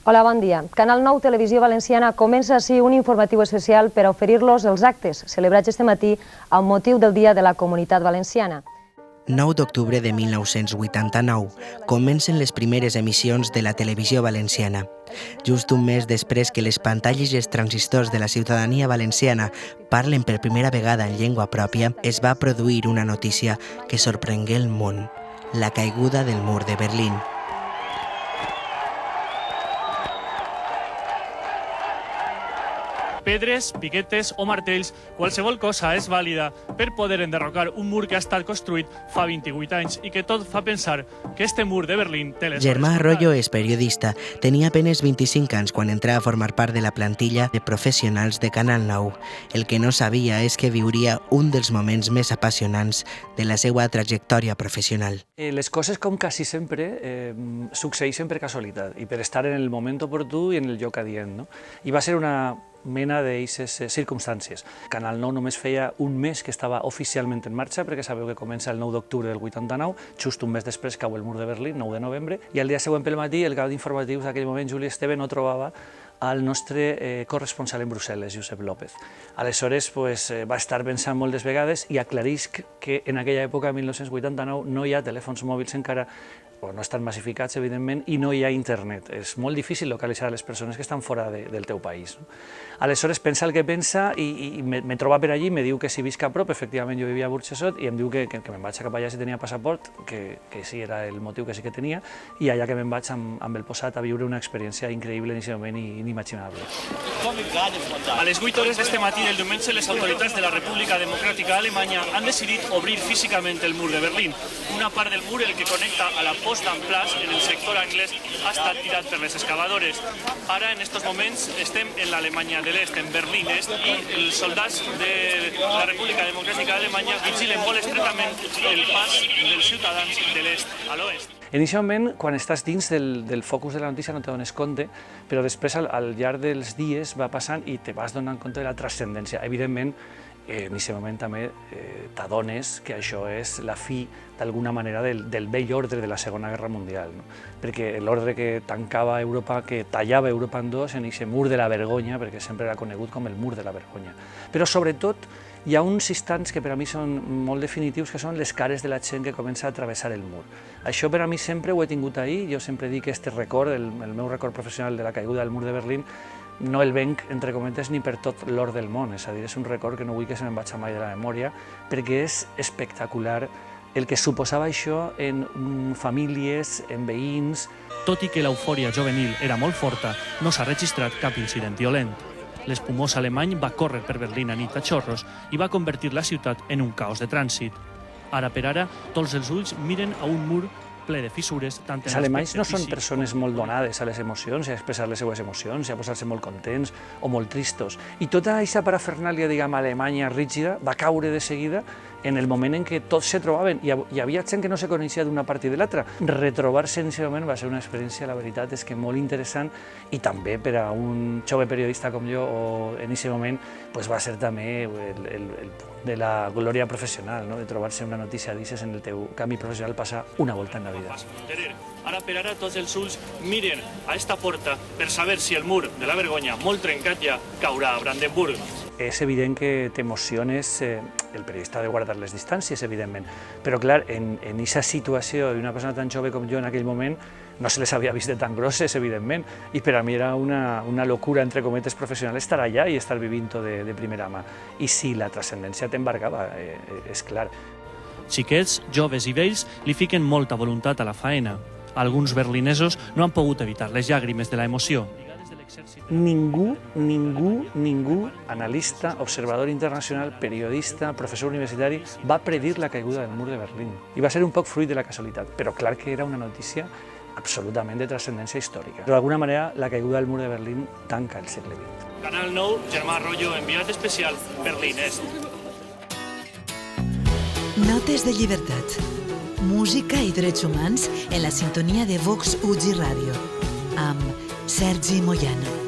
Hola, bon dia. Canal 9 Televisió Valenciana comença així un informatiu especial per a oferir-los els actes celebrats este matí amb motiu del Dia de la Comunitat Valenciana. 9 d'octubre de 1989 comencen les primeres emissions de la televisió valenciana. Just un mes després que les pantalles i els transistors de la ciutadania valenciana parlen per primera vegada en llengua pròpia, es va produir una notícia que sorprengué el món: la caiguda del mur de Berlín. Pedres, piquetes o martells, qualsevol cosa és vàlida per poder enderrocar un mur que ha estat construït fa 28 anys i que tot fa pensar que este mur de Berlín té les... Germà Arroyo és periodista. Tenia apenas 25 anys quan entrà a formar part de la plantilla de professionals de Canal 9. El que no sabia és que viuria un dels moments més apassionants de la seva trajectòria professional. Les coses, com quasi sempre, succeeixen per casualitat i per estar en el moment oportú i en el lloc adient, no? I va ser una mena d'aquestes circumstàncies. Canal 9 només feia un mes que estava oficialment en marxa, perquè sabeu que comença el 9 d'octubre del 89, just un mes després cau el mur de Berlín, 9 de novembre, i el dia següent pel matí el cap d'informatius d'aquell moment, Juli Esteve, no trobava el nostre corresponsal en Brussel·les, Josep López. Aleshores va estar pensant moltes vegades i aclarisc que en aquella època, 1989, no hi ha telèfons mòbils encara, o no estan massificats, evidentment, i no hi ha internet. És molt difícil localitzar les persones que estan fora del teu país. Aleshores, pensa el que pensa i me troba per allí, me diu que si visc a prop, efectivament jo vivia a Burxessot, i em diu que me'n vaig cap allà si tenia passaport, que sí, era el motiu que sí que tenia, i allà que me'n vaig amb el posat a viure una experiència increïble, inicialment inimaginable. A les 8 hores d'este matí del diumenge, les autoritats de la República Democràtica Alemanya han decidit obrir físicament el mur de Berlín. Una part del mur, el que connecta a la Potsdam Platz, en el sector anglès, ha estat tirat per les excavadores. Ara, en estos moments, estem en l'Alemanya de l'Est, en Berlín Est, i els soldats de la República Democràtica Alemanya vigilen molt estretament el pas dels ciutadans de l'Est a l'Oest. Inicialment, quan estàs dins del focus de la notícia no te dones compte, però després al llarg dels dies va passant i te vas donant compte de la transcendència. Evidentment, en aquest moment també t'adones que això és la fi, d'alguna manera, del vell ordre de la Segona Guerra Mundial, no? Perquè l'ordre que tancava Europa, que tallava Europa en dos, en aquest mur de la vergonya, perquè sempre era conegut com el mur de la vergonya. Però sobretot hi ha uns instants que per a mi són molt definitius, que són les cares de la gent que comença a travessar el mur. Això per a mi sempre ho he tingut ahir, jo sempre dic que este record, el meu record professional de la caiguda del mur de Berlín, no el venc, entre cometes, ni per tot l'or del món, és a dir, és un record que no vull que se me'n vagi mai de la memòria, perquè és espectacular el que suposava això en famílies, en veïns. Tot i que l'eufòria juvenil era molt forta, no s'ha registrat cap incident violent. L'espumós alemany va córrer per Berlín a nit a xorros i va convertir la ciutat en un caos de trànsit. Ara per ara, tots els ulls miren a un mur ple de fissures. Els alemanys no són persones molt donades a les emocions, a expressar les seues emocions, a posar-se molt contents o molt tristos. I tota aquesta parafernàlia, diguem, alemanya rígida va caure de seguida en el moment en què tots se trobaven. Hi havia gent que no se coneixia d'una part i de l'altra. Retrobar-se en aquest moment va ser una experiència, la veritat és que molt interessant, i també per a un jove periodista com jo, en aquest moment, va ser també el punt de la glòria professional, de trobar-se una notícia d'aixes en el teu camí professional, passar una volta en la vida. Ara per ara tots els ulls miren a esta porta per saber si el mur de la vergonya, molt trencat ja, caurà a Brandenburg. És evident que t'emociones, el periodista ha de guardar les distàncies, evidentment, però clar, en aquesta situació d'una persona tan jove com jo en aquell moment, no se les havia vist de tan grosses, evidentment, i per a mi era una locura, entre cometes, professional estar allà i estar vivint-ho de primera mà. I sí, la transcendència t'embargava, és clar. Xiquets, joves i vells li fiquen molta voluntat a la faena. Alguns berlinesos no han pogut evitar les llàgrimes de l'emoció. Ningú, analista, observador internacional, periodista, professor universitari, va predir la caiguda del mur de Berlín. I va ser un poc fruit de la casualitat, però clar que era una notícia absolutament de transcendència històrica. Però d'alguna manera la caiguda del mur de Berlín tanca el segle XX. Canal 9, Germà Arroyo, enviat especial, Berlín Est. Notes de llibertat. Música i drets humans en la sintonia de Vox UG Ràdio, amb Sergi Moyano.